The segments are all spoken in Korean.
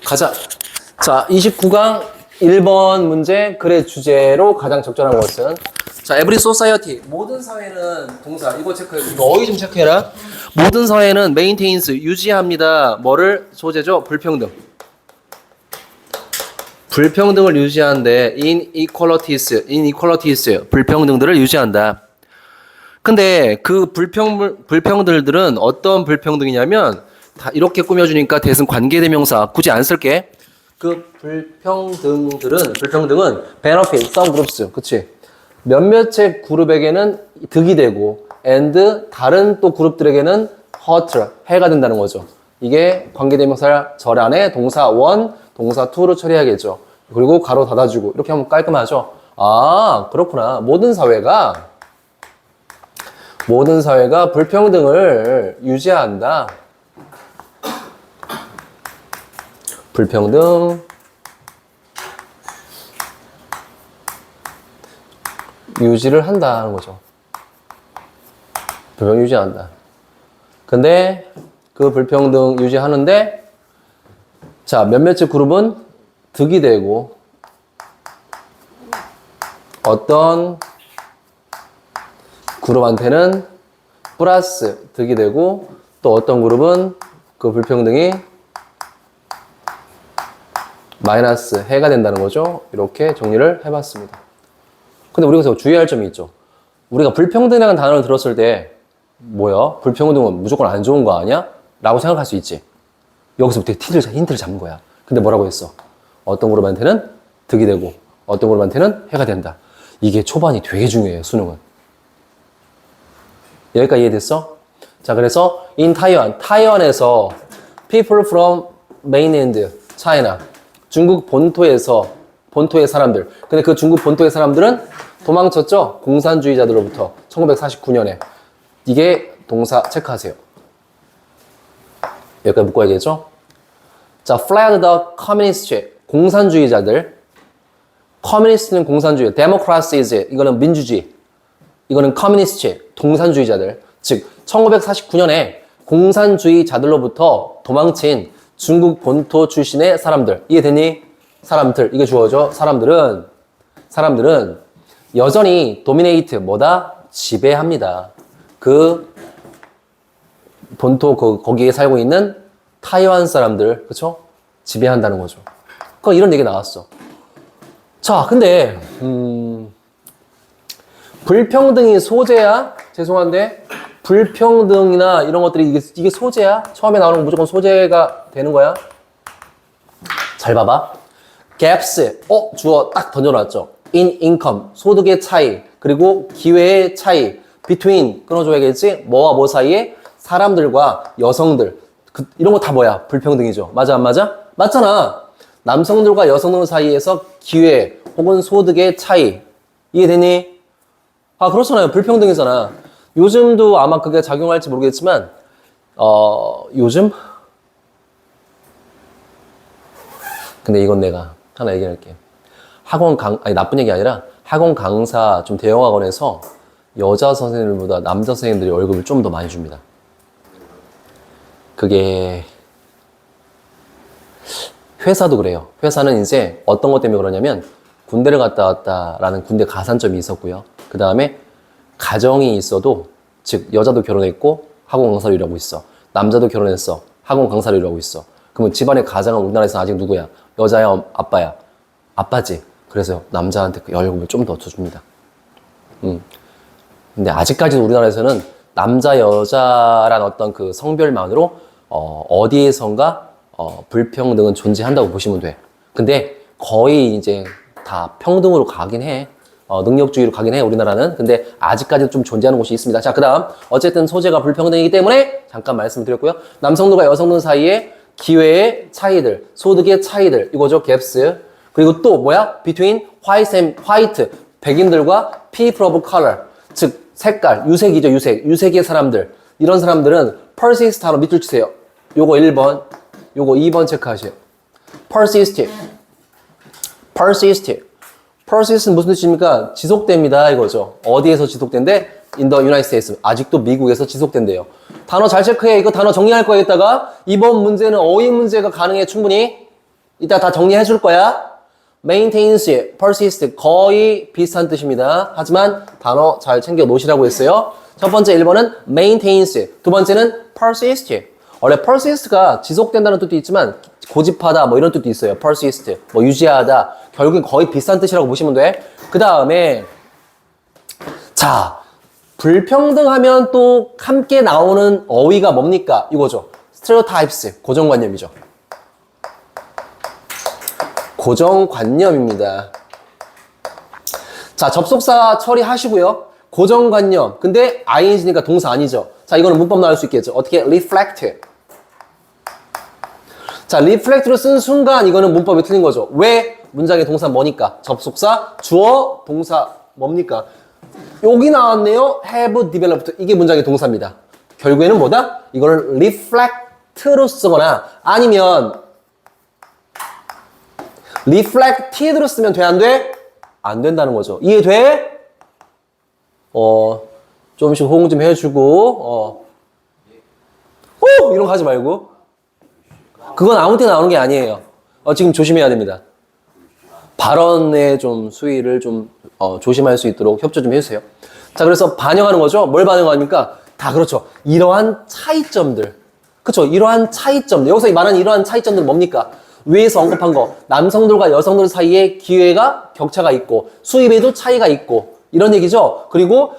가자. 자, 29강 1번 문제 글의 주제로 가장 적절한 것은 자, every society 모든 사회는 동사 이거 체크해. 이거 어휘 좀 체크해라. 모든 사회는 maintains 유지합니다. 뭐를 소재죠? 불평등. 불평등을 유지하는데 inequalities 불평등들을 유지한다. 근데 그 불평등들은 어떤 불평등이냐면 다 이렇게 꾸며주니까 대신 관계대명사 굳이 안 쓸게. 그 불평등은 benefit some groups, 그치? 몇몇의 그룹에게는 득이 되고 and 다른 또 그룹들에게는 hurt, 해가 된다는 거죠. 이게 관계대명사 절 안에 동사 원, 동사 to로 처리해야겠죠. 그리고 가로 닫아주고 이렇게 하면 깔끔하죠. 아, 그렇구나. 모든 사회가 불평등을 유지한다. 불평등 유지를 한다는 거죠. 불평등 유지한다. 근데 그 불평등 유지하는데 자, 몇몇의 그룹은 득이 되고 어떤 그룹한테는 플러스 득이 되고 또 어떤 그룹은 그 불평등이 마이너스 해가 된다는 거죠. 이렇게 정리를 해봤습니다. 근데 우리가 여기서 주의할 점이 있죠. 우리가 불평등이라는 단어를 들었을 때 뭐야? 불평등은 무조건 안 좋은 거 아니야? 라고 생각할 수 있지. 여기서부터 힌트를 잡는 거야. 근데 뭐라고 했어? 어떤 그룹한테는 득이 되고 어떤 그룹한테는 해가 된다. 이게 초반이 되게 중요해요. 수능은. 여기까지 이해됐어? 자, 그래서 in 타이완에서 people from mainland China 중국 본토의 사람들. 근데 그 중국 본토의 사람들은 도망쳤죠? 공산주의자들로부터 1949년에. 이게 동사 체크하세요. 여기까지 묶어야겠죠? 자, fled the communists. 공산주의자들. 커뮤니스트는 공산주의. democracies. 이거는 민주주의. 이거는 커뮤니스트. 동산주의자들. 즉, 1949년에 공산주의자들로부터 도망친 중국 본토 출신의 사람들. 이해됐니? 사람들. 이게 주어져. 사람들은 여전히 dominate 뭐다? 지배합니다. 그 본토 거기에 살고 있는 타이완 사람들. 그쵸? 지배한다는 거죠. 그러니까 이런 얘기 나왔어. 자, 근데 불평등이 소재야? 죄송한데 불평등이나 이런 것들이 이게 소재야? 처음에 나오는 거 무조건 소재가 되는 거야? 잘 봐봐. gaps, 주어 딱 던져놨죠. in income, 소득의 차이, 그리고 기회의 차이, between, 끊어줘야겠지? 뭐와 뭐 사이에? 사람들과 여성들. 이런 거 다 뭐야? 불평등이죠. 맞아, 안 맞아? 맞잖아. 남성들과 여성들 사이에서 기회 혹은 소득의 차이. 이해되니? 아, 그렇잖아요. 불평등이잖아. 요즘도 아마 그게 작용할지 모르겠지만, 요즘? 근데 이건 내가 하나 얘기할게. 나쁜 얘기 아니라 학원 강사 좀 대형 학원에서 여자 선생님들보다 남자 선생님들이 월급을 좀 더 많이 줍니다. 그게 회사도 그래요. 회사는 이제 어떤 것 때문에 그러냐면 군대를 갔다 왔다라는 군대 가산점이 있었고요. 그 다음에 가정이 있어도 즉 여자도 결혼했고 학원 강사로 일하고 있어. 남자도 결혼했어. 학원 강사로 일하고 있어. 그러면 집안의 가장은 우리나라에서 아직 누구야? 여자야? 아빠야? 아빠지. 그래서 남자한테 그 월급을 좀 더 줍니다. 근데 아직까지도 우리나라에서는 남자, 여자란 어떤 그 성별만으로 어디에선가 불평등은 존재한다고 보시면 돼. 근데 거의 이제 다 평등으로 가긴 해. 능력주의로 가긴 해, 우리나라는. 근데 아직까지도 좀 존재하는 곳이 있습니다. 자, 그 다음. 어쨌든 소재가 불평등이기 때문에 잠깐 말씀드렸고요. 남성들과 여성들 사이에 기회의 차이들, 소득의 차이들, 이거죠, gaps. 그리고 또 뭐야? between white, 백인들과 people of color. 즉, 색깔, 유색이죠, 유색의 사람들. 이런 사람들은 persist 하나 밑줄 치세요. 요거 1번, 요거 2번 체크하세요. persist는 무슨 뜻입니까? 지속됩니다, 이거죠. 어디에서 지속된대? in the United States. 아직도 미국에서 지속된대요. 단어 잘 체크해. 이거 단어 정리할 거야, 이따가. 이번 문제는 어휘 문제가 가능해, 충분히. 이따 다 정리해 줄 거야. maintains, persist, 거의 비슷한 뜻입니다. 하지만 단어 잘 챙겨 놓으시라고 했어요. 첫 번째 1번은 maintains, 두 번째는 persist. 원래 persist가 지속된다는 뜻도 있지만 고집하다 뭐 이런 뜻도 있어요. persist, 뭐 유지하다. 결국엔 거의 비슷한 뜻이라고 보시면 돼. 그 다음에 자, 불평등하면 또 함께 나오는 어휘가 뭡니까? 이거죠. stereotypes, 고정관념이죠. 고정관념입니다. 자, 접속사 처리하시고요. 고정관념. 근데 ing니까 동사 아니죠. 자, 이거는 문법 나올 수 있겠죠. 어떻게? reflect. 자, reflect로 쓴 순간 이거는 문법이 틀린 거죠. 왜? 문장의 동사 뭐니까? 접속사, 주어, 동사 뭡니까? 여기 나왔네요. have developed. 이게 문장의 동사입니다. 결국에는 뭐다? 이거를 reflect로 쓰거나 아니면 reflected로 쓰면 돼? 안 돼? 안 된다는 거죠. 이해돼? 조금씩 호응 좀 해주고, 이런 거 하지 말고. 그건 아무 때나 나오는 게 아니에요. 지금 조심해야 됩니다. 발언의 좀 수위를 좀, 조심할 수 있도록 협조 좀 해주세요. 자, 그래서 반영하는 거죠. 뭘 반영합니까? 다 그렇죠. 이러한 차이점들. 그렇죠. 이러한 차이점들. 여기서 말하는 이러한 차이점들은 뭡니까? 위에서 언급한 거. 남성들과 여성들 사이에 기회가 격차가 있고, 수입에도 차이가 있고, 이런 얘기죠. 그리고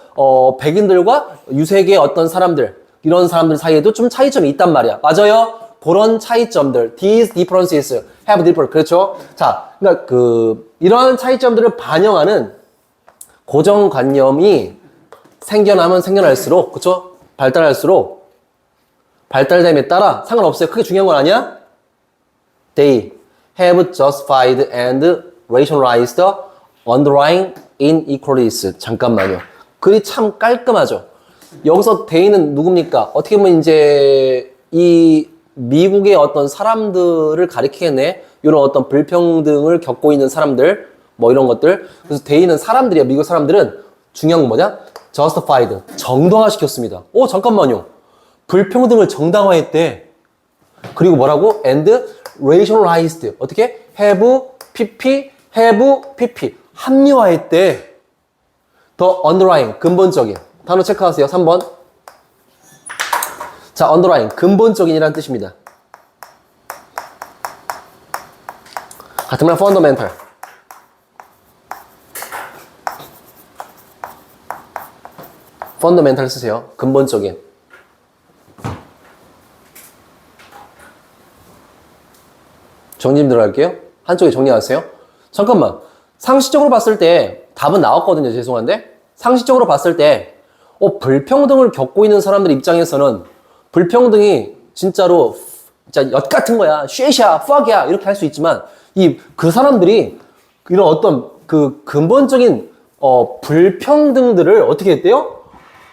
백인들과 유색의 어떤 사람들, 이런 사람들 사이에도 좀 차이점이 있단 말이야. 맞아요? 그런 차이점들, these differences have different. 그렇죠? 자, 그러니까 이러한 차이점들을 반영하는 고정관념이 생겨나면 생겨날수록, 그렇죠? 발달할수록 발달됨에 따라 상관없어요. 크게 중요한 건 아니야? They have justified and rationalized underlying inequalities. 잠깐만요. 글이 참 깔끔하죠. 여기서 they는 누굽니까? 어떻게 보면 이제 이 미국의 어떤 사람들을 가리키겠네. 이런 어떤 불평등을 겪고 있는 사람들, 뭐 이런 것들. 그래서 they는 사람들이야. 미국 사람들은 중요한 건 뭐냐? justified. 정당화시켰습니다. 잠깐만요. 불평등을 정당화했대. 그리고 뭐라고? and rationalized. 어떻게? have pp 합리화했대. the underlying 근본적인 단어 체크하세요. 3번. 자, underlying 근본적인이라는 뜻입니다. 같은 말 fundamental. fundamental 쓰세요. 근본적인. 정리 좀 들어갈게요. 한쪽에 정리하세요. 잠깐만. 상식적으로 봤을 때 답은 나왔거든요. 죄송한데. 상식적으로 봤을 때 불평등을 겪고 있는 사람들 입장에서는 불평등이 진짜로 진짜 엿 같은 거야. 쉐샤, fuck야 이렇게 할 수 있지만 그 사람들이 이런 어떤 그 근본적인 불평등들을 어떻게 했대요?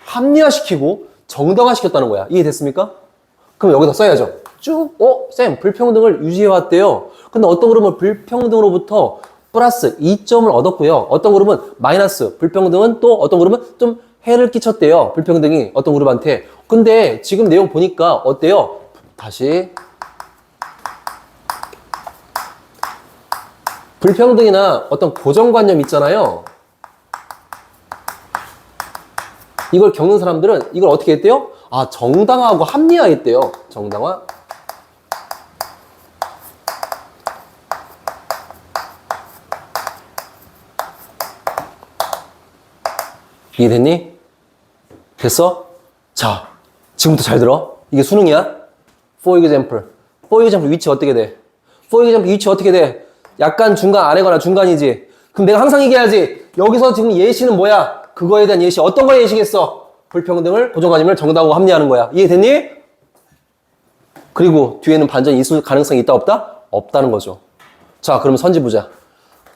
합리화시키고 정당화시켰다는 거야. 이해됐습니까? 그럼 여기다 써야죠. 쭉, 쌤, 불평등을 유지해왔대요. 근데 어떤 그룹은 불평등으로부터 플러스 2점을 얻었고요. 어떤 그룹은 마이너스, 불평등은 또 어떤 그룹은 좀 해를 끼쳤대요. 불평등이 어떤 그룹한테. 근데 지금 내용 보니까 어때요? 다시. 불평등이나 어떤 고정관념 있잖아요. 이걸 겪는 사람들은 이걸 어떻게 했대요? 정당화하고 합리화했대요. 정당화. 이해됐니? 됐어? 자, 지금부터 잘 들어. 이게 수능이야. For example. For example 위치 어떻게 돼? For example 위치 어떻게 돼? 약간 중간 아래거나 중간이지. 그럼 내가 항상 얘기해야지. 여기서 지금 예시는 뭐야? 그거에 대한 예시. 어떤 거 예시겠어? 불평등을, 고정관념을 정당하고 합리화하는 거야. 이해됐니? 그리고 뒤에는 반전이 있을 가능성이 있다 없다? 없다는 거죠. 자, 그러면 선지 보자.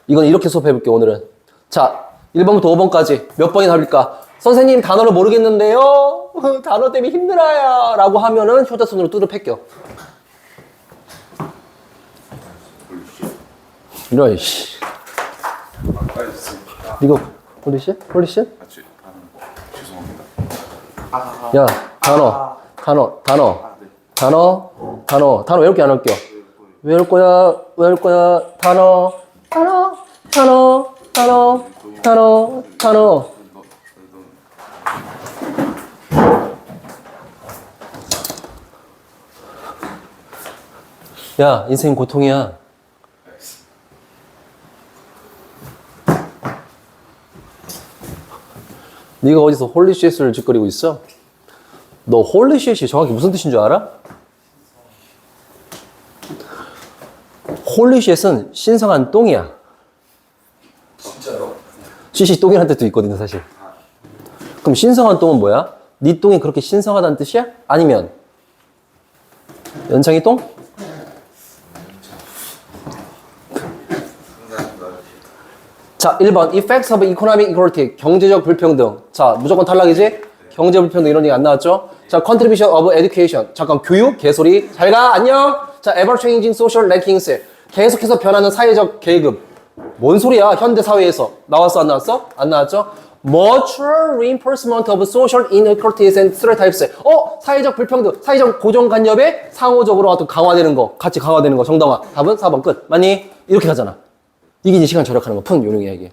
이건 이렇게 수업해볼게 오늘은. 자, 1번부터 5번까지 몇 번이나 합니까? 선생님 단어를 모르겠는데요. 단어 때문에 힘들어요. 라고 하면은 효자손으로 뚜루 팰겨. 이런 씨. 이거 홀리씨? 홀리씨? 같이 하는 거 죄송합니다. 야, 단어 외울게 안 외울게? 외울 거야. 단어. 야, 인생 고통이야. 네가 어디서 홀리쉣을 짓거리고 있어? 너 홀리쉣이 정확히 무슨 뜻인 줄 알아? 홀리쉣은 신성한 똥이야. 진짜요? 쉿이 똥이라는 뜻도 있거든요, 사실. 그럼 신성한 똥은 뭐야? 네 똥이 그렇게 신성하다는 뜻이야? 아니면 연창이 똥? 자, 1번 Effects of Economic Equality, 경제적 불평등. 자, 무조건 탈락이지? 경제 불평등 이런 얘기 안 나왔죠? 자, Contribution of Education. 잠깐, 교육, 개소리. 잘 가, 안녕. 자, Ever Changing Social Rankings. 계속해서 변하는 사회적 계급. 뭔 소리야? 현대 사회에서 나왔어, 안 나왔어? 안 나왔죠? Mutual Reinforcement of Social Inequalities and Stereotypes. 사회적 불평등, 사회적 고정관념에 상호적으로 어떤 강화되는 거, 같이 강화되는 거, 정당화. 답은 4번 끝. 맞니? 이렇게 가잖아. 이게 이제 시간 절약하는 거, 푼 요령이야, 이게.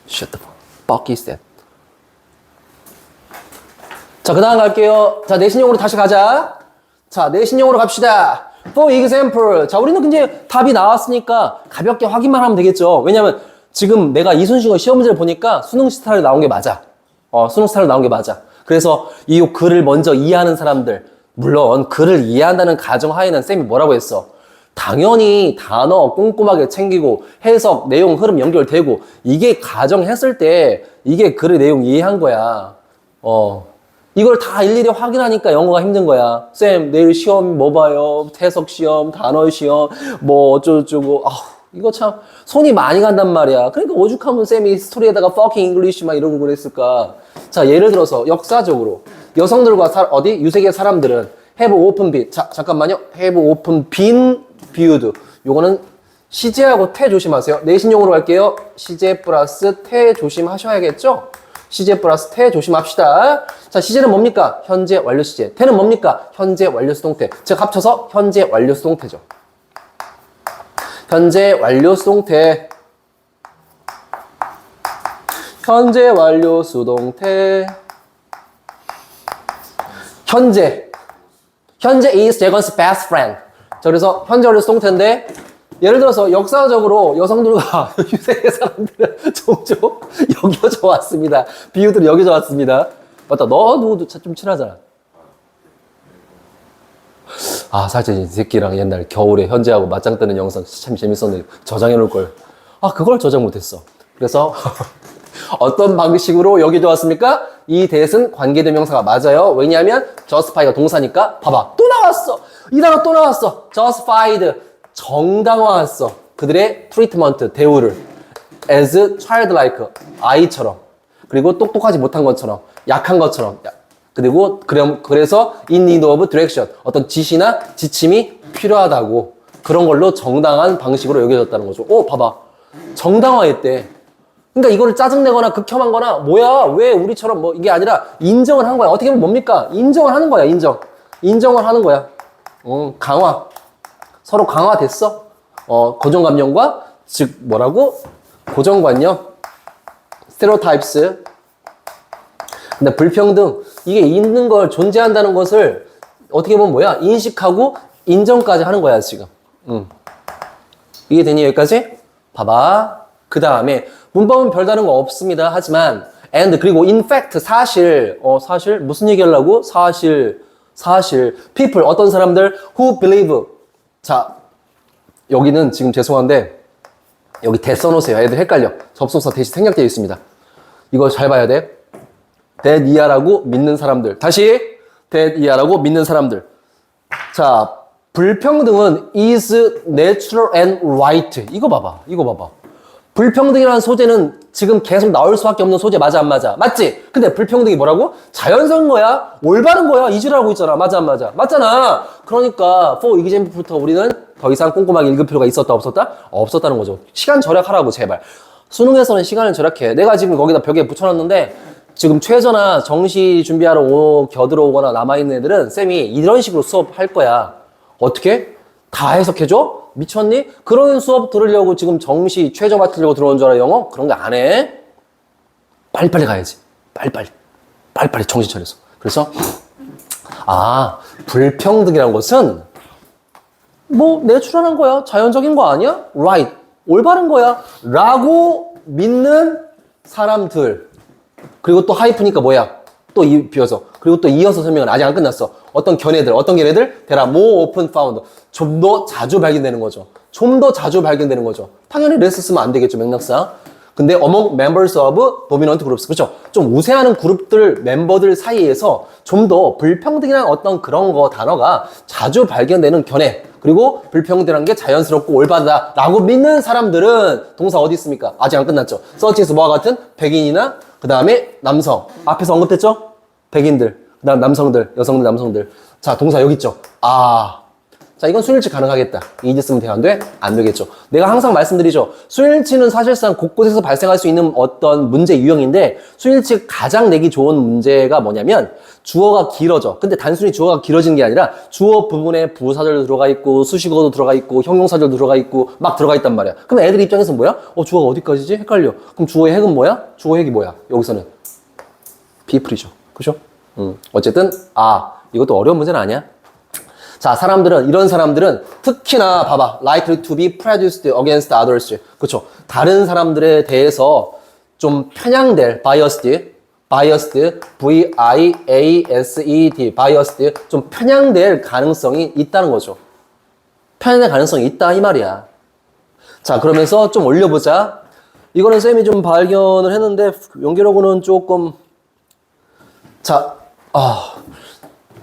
Shut the fuck is that? 자, 그 다음 갈게요. 자, 내신용으로 다시 가자. 자, 내신용으로 갑시다. For example. 자, 우리는 이제 답이 나왔으니까 가볍게 확인만 하면 되겠죠. 왜냐면 지금 내가 이순신의 시험 문제를 보니까 수능 스타일 나온 게 맞아. 수능 스타일 나온 게 맞아. 그래서 이 글을 먼저 이해하는 사람들, 물론 글을 이해한다는 가정하에는 쌤이 뭐라고 했어? 당연히 단어 꼼꼼하게 챙기고 해석, 내용, 흐름 연결되고 이게 가정했을 때 이게 글의 내용 이해한 거야. 이걸 다 일일이 확인하니까 영어가 힘든 거야. 쌤, 내일 시험 뭐 봐요? 해석 시험, 단어 시험, 뭐 어쩌고저쩌고. 이거 참 손이 많이 간단 말이야. 그러니까 오죽하면 쌤이 스토리에다가 fucking English 막 이러고 그랬을까. 자, 예를 들어서 역사적으로 여성들과 유색의 사람들은 have open been. 자, 잠깐만요. have open been viewed. 요거는 시제하고 태 조심하세요. 내신용으로 갈게요. 시제 플러스 태 조심하셔야겠죠? 시제 플러스 태 조심합시다. 자, 시제는 뭡니까? 현재 완료 시제. 태는 뭡니까? 현재 완료 수동태. 즉 합쳐서 현재 완료 수동태죠. 현재 완료 수동태. 현재 완료 수동태. 현재 is Jagon's best friend. 자, 그래서 현재 완료 수동태인데 예를 들어서 역사적으로 여성들과 유색의 사람들은 종종 여겨져 왔습니다. 비유들이 여겨져 왔습니다. 맞다. 너도 좀 친하잖아. 사실 이 새끼랑 옛날 겨울에 현재하고 맞짱 뜨는 영상 참 재밌었는데 저장해 놓을 걸. 그걸 저장 못했어. 그래서 어떤 방식으로 여겨져 왔습니까? 이 대신 관계대명사가 맞아요. 왜냐하면 justify가 동사니까. 봐봐. 또 나왔어. 이 단어 또 나왔어. justified. 정당화했어. 그들의 트리트먼트, 대우를. as childlike. 아이처럼. 그리고 똑똑하지 못한 것처럼. 약한 것처럼. 그리고 그래서 in need of direction. 어떤 지시나 지침이 필요하다고. 그런 걸로 정당한 방식으로 여겨졌다는 거죠. 봐봐. 정당화했대. 그러니까 이거를 짜증내거나 극혐한 거나 뭐야 왜 우리처럼 뭐 이게 아니라 인정을 한 거야. 어떻게 보면 뭡니까? 인정을 하는 거야. 인정을 하는 거야. 강화. 서로 강화됐어. 고정관념과 즉 뭐라고? 고정관념. 스테레오타입스. 근데 불평등 이게 있는 걸 존재한다는 것을 어떻게 보면 뭐야? 인식하고 인정까지 하는 거야 지금. 이게 되니 여기까지? 봐봐. 그 다음에 문법은 별다른 거 없습니다. 하지만 and 그리고 in fact 사실 사실 무슨 얘기하려고? 사실 people 어떤 사람들 who believe. 자, 여기는 지금 죄송한데 여기 대 써놓으세요. 애들 헷갈려. 접속사 대시 생략되어 있습니다. 이거 잘 봐야 돼. that 이하라고 믿는 사람들. 다시 that 이하라고 믿는 사람들. 자, 불평등은 is natural and right. 이거 봐봐. 불평등이라는 소재는 지금 계속 나올 수밖에 없는 소재 맞아 안 맞아? 맞지? 근데 불평등이 뭐라고? 자연스러운 거야? 올바른 거야? 이지라고 있잖아. 맞아 안 맞아? 맞잖아. 그러니까 for example부터 우리는 더 이상 꼼꼼하게 읽을 필요가 있었다 없었다? 없었다는 거죠. 시간 절약하라고 제발. 수능에서는 시간을 절약해. 내가 지금 거기다 벽에 붙여놨는데 지금 최저나 정시 준비하러 겨들어오거나 남아있는 애들은 쌤이 이런 식으로 수업할 거야. 어떻게? 다 해석해줘? 미쳤니? 그런 수업 들으려고 지금 정시 최저 맡으려고 들어온 줄 알아, 영어? 그런 거 안 해. 빨리빨리 가야지. 빨리빨리 정신 차려서. 그래서 불평등이란 것은 뭐 내추럴한 거야. 자연적인 거 아니야? Right. 올바른 거야. 라고 믿는 사람들. 그리고 또 하이프니까 뭐야? 또 비어서. 그리고 또 이어서 설명은 아직 안 끝났어. 어떤 견해들. There are more often found. 좀 더 자주 발견되는 거죠. 당연히 less 쓰면 안 되겠죠, 맥락상. 근데 among members of dominant groups. 그렇죠? 좀 우세하는 그룹들, 멤버들 사이에서 좀 더 불평등이라는 어떤 그런 단어가 자주 발견되는 견해. 그리고 불평등한 게 자연스럽고 올바르다라고 믿는 사람들은 동사 어디 있습니까? 아직 안 끝났죠. 서치에서 뭐와 같은 백인이나 그 다음에 남성. 앞에서 언급했죠? 백인들, 그 다음 남성들, 여성들, 남성들. 자, 동사 여기 있죠? 자, 이건 수일치 가능하겠다. 이제 쓰면 돼? 안 돼? 안 되겠죠. 내가 항상 말씀드리죠. 수일치는 사실상 곳곳에서 발생할 수 있는 어떤 문제 유형인데 수일치 가장 내기 좋은 문제가 뭐냐면 주어가 길어져. 근데 단순히 주어가 길어지는 게 아니라 주어 부분에 부사절도 들어가 있고 수식어도 들어가 있고 형용사절도 들어가 있고 막 들어가 있단 말이야. 그럼 애들 입장에서 뭐야? 주어가 어디까지지? 헷갈려. 그럼 주어의 핵은 뭐야? 주어 핵이 뭐야? 여기서는 비프리죠. 그죠? 어쨌든 이것도 어려운 문제는 아니야. 자, 이런 사람들은 특히나 봐봐. likely to be prejudiced against others. 그렇죠. 다른 사람들에 대해서 좀 편향될 biased, V-I-A-S-E-D, biased, 좀 편향될 가능성이 있다는 거죠. 편향될 가능성이 있다 이 말이야. 자, 그러면서 좀 올려보자. 이거는 쌤이 좀 발견을 했는데 연결하고는 조금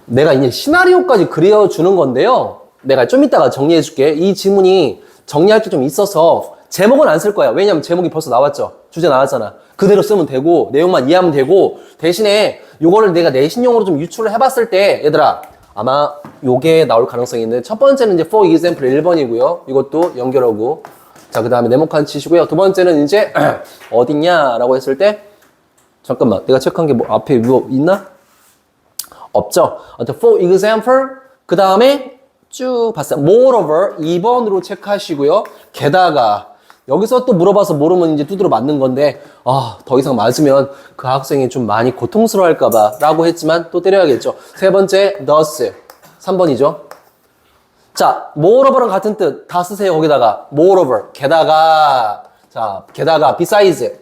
내가 이제 시나리오까지 그려주는 건데요. 내가 좀 이따가 정리해줄게. 이 지문이 정리할 게 좀 있어서 제목은 안 쓸 거야. 왜냐면 제목이 벌써 나왔죠. 주제 나왔잖아. 그대로 쓰면 되고 내용만 이해하면 되고 대신에 요거를 내가 내신용으로 좀 유출을 해봤을 때 얘들아 아마 요게 나올 가능성이 있는데 첫 번째는 이제 for example 1번이고요. 이것도 연결하고 자, 그 다음에 네모칸 치시고요. 두 번째는 이제 어딨냐라고 했을 때 잠깐만 내가 체크한 게 뭐 앞에 뭐 있나? 없죠. for example 그 다음에 쭉 봤어요. moreover 2번으로 체크하시고요. 게다가 여기서 또 물어봐서 모르면 이제 두드러 맞는 건데 더 이상 맞으면 그 학생이 좀 많이 고통스러워할까봐 라고 했지만 또 때려야겠죠. 세 번째 thus 3번이죠. 자, moreover랑 같은 뜻 다 쓰세요. 거기다가 moreover 게다가 자 게다가 besides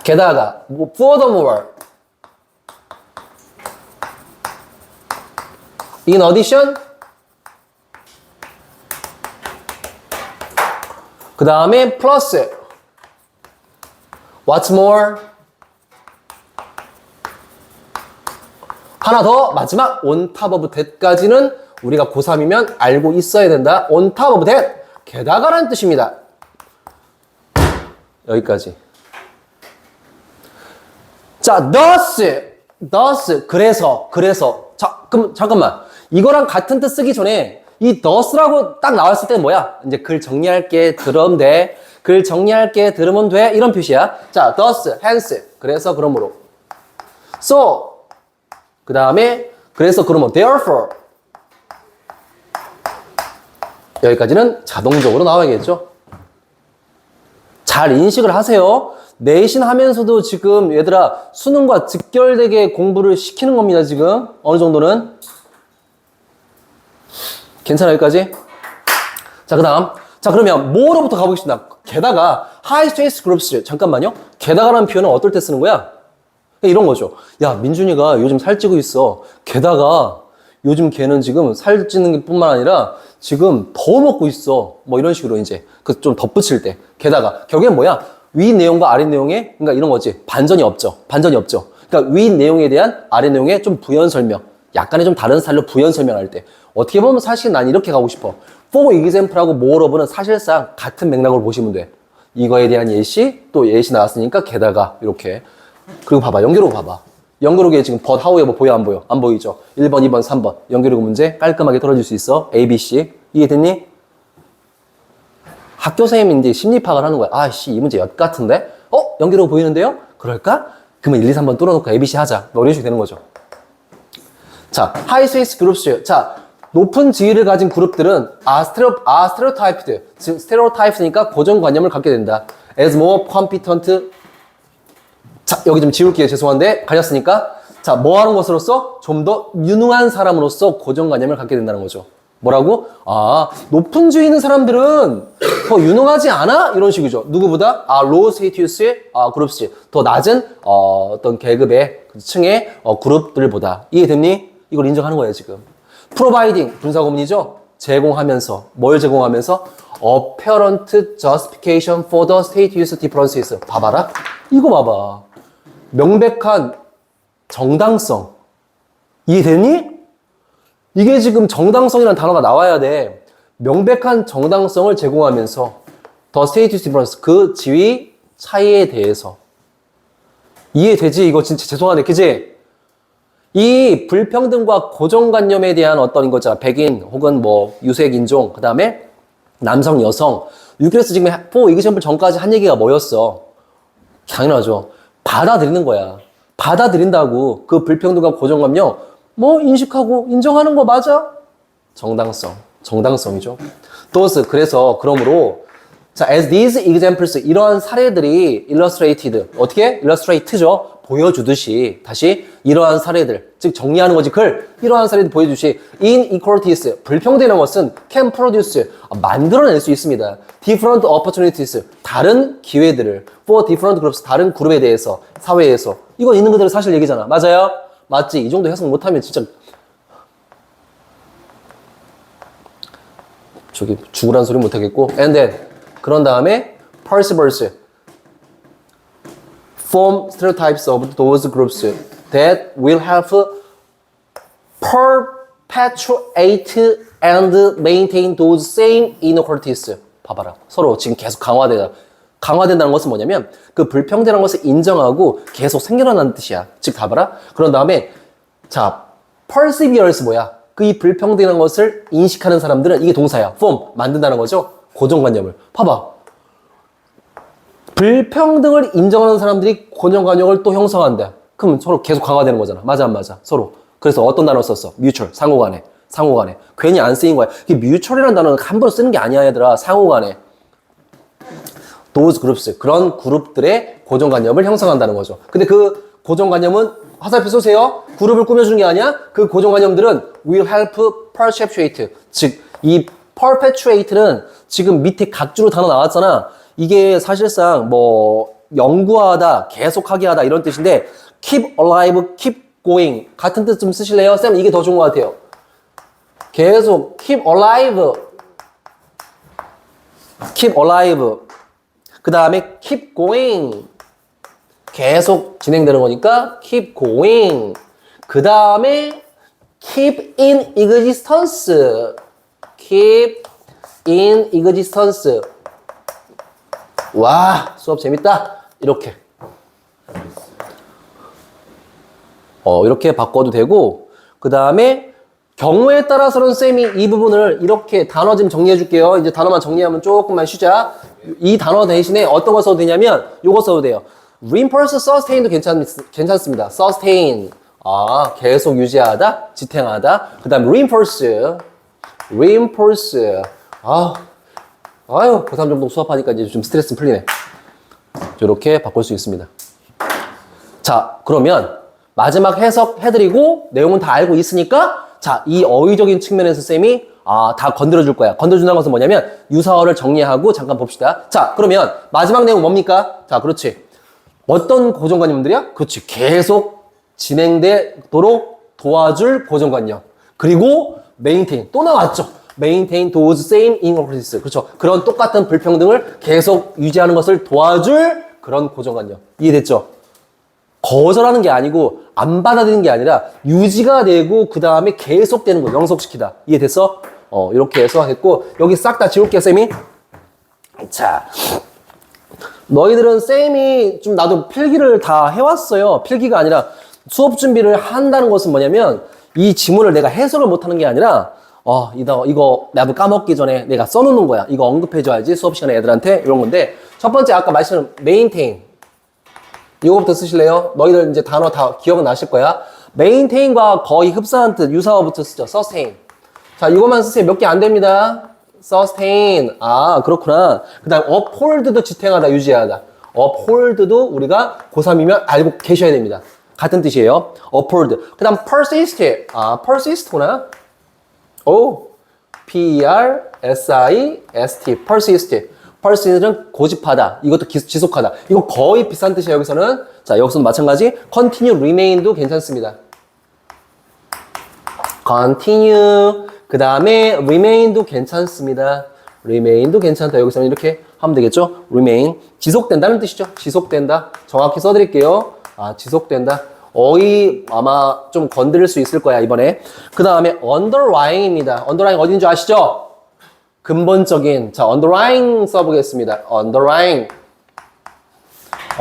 게다가 furthermore in addition 그 다음에 플러스 what's more 하나 더 마지막 on top of that까지는 우리가 고3이면 알고 있어야 된다. on top of that 게다가라는 뜻입니다. 여기까지. 자, thus 그래서 자, 그럼 잠깐만 이거랑 같은 뜻 쓰기 전에 이 thus라고 딱 나왔을 때 뭐야? 이제 글 정리할게 들으면 돼. 글 정리할게 들으면 돼. 이런 표시야. 자, thus, hence. 그래서 그러므로. So. 그 다음에 그래서 그러면 therefore. 여기까지는 자동적으로 나와야겠죠. 잘 인식을 하세요. 내신 하면서도 지금 얘들아 수능과 직결되게 공부를 시키는 겁니다. 지금 어느 정도는. 괜찮아 여기까지? 자, 그 다음 자 그러면 more부터 가보겠습니다. 게다가 high stress groups 잠깐만요. 게다가라는 표현은 어떨 때 쓰는 거야? 이런 거죠. 야, 민준이가 요즘 살찌고 있어. 게다가 요즘 걔는 지금 살찌는 게 뿐만 아니라 지금 더 먹고 있어. 뭐 이런 식으로 이제 그 좀 덧붙일 때 게다가 결국엔 뭐야? 위 내용과 아래 내용에 그러니까 이런 거지. 반전이 없죠. 그러니까 위 내용에 대한 아래 내용에 좀 부연 설명. 약간의 좀 다른 스타일로 부연 설명할 때 어떻게 보면 사실 난 이렇게 가고 싶어. for example하고 moreover는 사실상 같은 맥락으로 보시면 돼. 이거에 대한 예시 또 예시 나왔으니까 게다가 이렇게 그리고 봐봐 연결하고 봐봐. 연결하기에 지금 but how에ver 보여 안 보여? 안 보이죠? 1번 2번 3번 연결하고 문제 깔끔하게 털어줄 수 있어. A, B, C 이해됐니? 학교 선생님인데 심리 파악을 하는 거야. 아씨 이 문제 엿 같은데? 연계로 보이는데요? 그럴까? 그러면 1, 2, 3번 뚫어놓고 ABC 하자. 뭐 이런 식으로 되는 거죠. 자, high stress groups. 자, 높은 지위를 가진 그룹들은 stereotyped. 즉, stereotyped니까 고정관념을 갖게 된다. as more competent. 자, 여기 좀 지울게요. 죄송한데. 가렸으니까. 자, 뭐 하는 것으로서? 좀 더 유능한 사람으로서 고정관념을 갖게 된다는 거죠. 뭐라고? 높은 지위 있는 사람들은 더 유능하지 않아? 이런 식이죠. 누구보다? low status의 groups. 더 낮은 어떤 계급의 층의 그룹들보다. 이해됐니? 이걸 인정하는 거예요, 지금. providing, 분사구문이죠? 제공하면서. 뭘 제공하면서? apparent justification for the status differences. 봐봐라. 이거 봐봐. 명백한 정당성. 이해됐니? 이게 지금 정당성이라는 단어가 나와야 돼. 명백한 정당성을 제공하면서 the status difference, 그 지위 차이에 대해서. 이해되지? 이거 진짜 죄송하네. 그지? 이 불평등과 고정관념에 대한 어떤 이거잖아. 백인 혹은 뭐 유색 인종, 그 다음에 남성, 여성. 유클래스 지금 4 이그젬플 전까지 한 얘기가 뭐였어? 당연하죠. 받아들이는 거야. 받아들인다고. 그 불평등과 고정관념 뭐 인식하고 인정하는 거 맞아? 정당성이죠. those, 그러므로 자, as these examples, 이러한 사례들이 illustrated, 어떻게? illustrate죠. 보여주듯이, 다시 이러한 사례들, 즉 정리하는 거지 글, 이러한 사례들 보여주듯이 inequalities, 불평등이라는 것은 can produce, 만들어낼 수 있습니다. different opportunities, 다른 기회들을 for different groups, 다른 그룹에 대해서, 사회에서. 이건 있는 그대로 사실 얘기잖아. 맞아요? 맞지? 이 정도 해석 못하면 진짜 저기 죽으란 소리 못하겠고. And then 그런 다음에 perseverance, form stereotypes of those groups that will help perpetuate and maintain those same inequalities. 봐봐라. 서로 지금 계속 강화된다는 것은 뭐냐면 그 불평등한 것을 인정하고 계속 생겨나는 뜻이야. 즉 봐봐라. 그런 다음에 자, perseverance 뭐야? 그 이 불평등한 것을 인식하는 사람들은 이게 동사야. form, 만든다는 거죠. 고정관념을. 봐봐. 불평등을 인정하는 사람들이 고정관념을 또 형성한다. 그럼 서로 계속 강화되는 거잖아. 맞아 안 맞아? 서로. 그래서 어떤 단어 썼어? mutual, 상호간에. 괜히 안 쓰인 거야. 이게 mutual이라는 단어는 함부로 쓰는 게 아니야, 얘들아. 상호간에. those groups, 그런 그룹들의 고정관념을 형성한다는 거죠. 근데 그 고정관념은 화살표 쏘세요. 그룹을 꾸며주는 게 아니야. 그 고정관념들은 will help perpetuate, 즉 이 perpetuate는 지금 밑에 각주로 단어 나왔잖아. 이게 사실상 뭐 연구하다, 계속하게 하다 이런 뜻인데 keep alive, keep going 같은 뜻 좀 쓰실래요? 쌤 이게 더 좋은 것 같아요. 계속 keep alive, 그 다음에 keep going, 계속 진행되는 거니까 keep going. 그 다음에 keep in existence, 와, 수업 재밌다. 이렇게 이렇게 바꿔도 되고, 그 다음에 경우에 따라서는 쌤이 이 부분을 이렇게 단어 좀 정리해 줄게요. 이제 단어만 정리하면 조금만 쉬자. 이 단어 대신에 어떤 거 써도 되냐면 요거 써도 돼요. reinforce, sustain도 괜찮습니다. sustain, 계속 유지하다, 지탱하다. 그 다음에 reinforce. 아유, 고3 정도 수업하니까 이제 좀 스트레스 풀리네. 이렇게 바꿀 수 있습니다. 자, 그러면 마지막 해석 해드리고 내용은 다 알고 있으니까 자, 이 어휘적인 측면에서 쌤이 다 건드려줄 거야. 건드려준다는 것은 뭐냐면 유사어를 정리하고 잠깐 봅시다. 자, 그러면 마지막 내용 뭡니까? 자, 그렇지. 어떤 고정관념들이야? 그렇지. 계속 진행되도록 도와줄 고정관념. 그리고 maintain. 또 나왔죠. maintain those same inequalities. 그렇죠. 그런 똑같은 불평등을 계속 유지하는 것을 도와줄 그런 고정관념. 이해됐죠? 거절하는 게 아니고 안 받아들이는 게 아니라 유지가 되고 그 다음에 계속되는 거, 영속시키다. 이해됐어? 이렇게 해서 했고 여기 싹 다 지울게 쌤이. 자, 너희들은 쌤이 좀 나도 필기를 다 해왔어요. 필기가 아니라 수업 준비를 한다는 것은 뭐냐면 이 지문을 내가 해석을 못하는 게 아니라 이거 나도 까먹기 전에 내가 써놓는 거야. 이거 언급해줘야지 수업 시간에 애들한테 이런 건데 첫 번째 아까 말씀드린 maintain, 이거부터 쓰실래요? 너희들 이제 단어 다 기억은 나실 거야. maintain과 거의 흡사한 뜻 유사어부터 쓰죠. sustain. 자, 이것만 쓰세요. 몇 개 안 됩니다. sustain. 아, 그렇구나. 그 다음 uphold도 지탱하다, 유지하다. uphold도 우리가 고3이면 알고 계셔야 됩니다. 같은 뜻이에요. uphold. 그 다음 persist. 아, persist구나. 오. P-E-R-S-I-S-T. persist. persist는 고집하다. 이것도 지속하다. 이거 거의 비슷한 뜻이에요, 여기서는. 자, 여기서는 마찬가지. continue, remain도 괜찮습니다. continue. 그 다음에 remain도 괜찮습니다. remain도 괜찮다. 여기서는 이렇게 하면 되겠죠? remain. 지속된다는 뜻이죠. 지속된다. 정확히 써드릴게요. 아, 지속된다. 어휘 아마 좀 건드릴 수 있을 거야, 이번에. 그 다음에 underlying입니다. underlying 어딘지 아시죠? 근본적인. 자, underlying 써보겠습니다. underlying.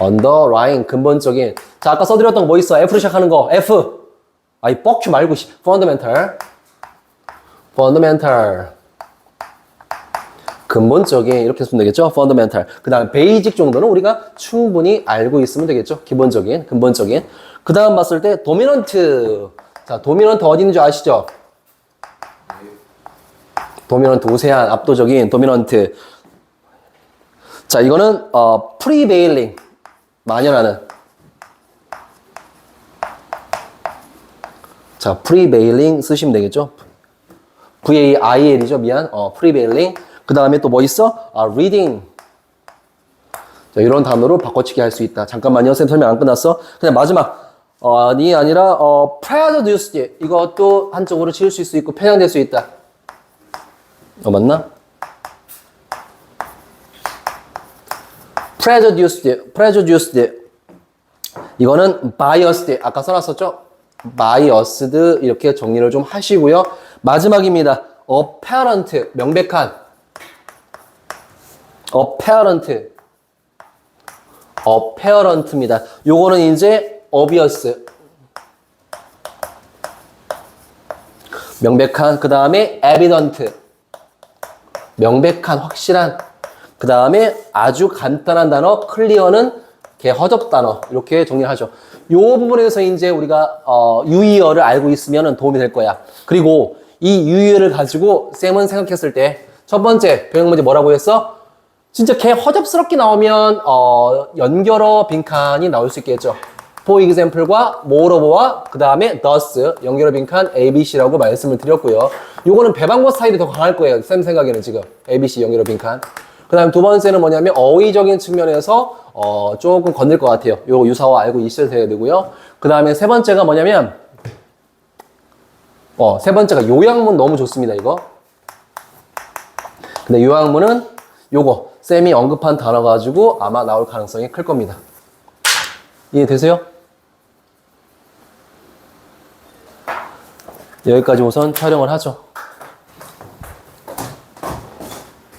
underlying. 근본적인. 자, 아까 써드렸던 거 뭐 있어? F로 시작하는 거. F. 아이, 뻑큐 말고, fundamental. fundamental. 근본적인. 이렇게 쓰면 되겠죠? fundamental. 그 다음, basic 정도는 우리가 충분히 알고 있으면 되겠죠? 기본적인, 근본적인. 그 다음 봤을 때, dominant. 자, dominant 어디 있는지 아시죠? 도미넌트, 우세한, 압도적인, 도미넌트. 자, 이거는, prevailing. 만연하는. 자, prevailing 쓰시면 되겠죠? V-A-I-L이죠, 미안. prevailing. 그 다음에 또 뭐 있어? reading. 자, 이런 단어로 바꿔치기 할 수 있다. 잠깐만요. 쌤 설명 안 끝났어. 그냥 마지막. 니 아니라, prejudiced. 이것도 한쪽으로 치울 수 있고, 편향될 수 있다. 맞나? prejudiced. 이거는 biased. 아까 써놨었죠? biased. 이렇게 정리를 좀 하시고요. 마지막입니다. apparent. 명백한. apparent입니다. 요거는 이제 obvious. 명백한. 그 다음에 evident. 명백한, 확실한. 그 다음에 아주 간단한 단어, 클리어는 개허접 단어. 이렇게 정리를 하죠. 요 부분에서 이제 우리가, 유의어를 알고 있으면 도움이 될 거야. 그리고 이 유의어를 가지고 쌤은 생각했을 때, 첫 번째, 병역 문제 뭐라고 했어? 진짜 개허접스럽게 나오면, 연결어 빈칸이 나올 수 있겠죠. for example과 moreover와 그 다음에 thus 연결어 빈칸 ABC라고 말씀을 드렸고요. 요거는 배방고 스타일이 더 강할 거예요. 쌤 생각에는 지금 ABC 연결어 빈칸. 그 다음 두 번째는 뭐냐면 어휘적인 측면에서 조금 건들 것 같아요. 요거 유사어 알고 있어야 되고요. 그 다음에 세 번째가 뭐냐면 세 번째가 요약문 너무 좋습니다. 이거. 근데 요약문은 요거 쌤이 언급한 단어 가지고 아마 나올 가능성이 클 겁니다. 이해되세요? 여기까지 우선 촬영을 하죠.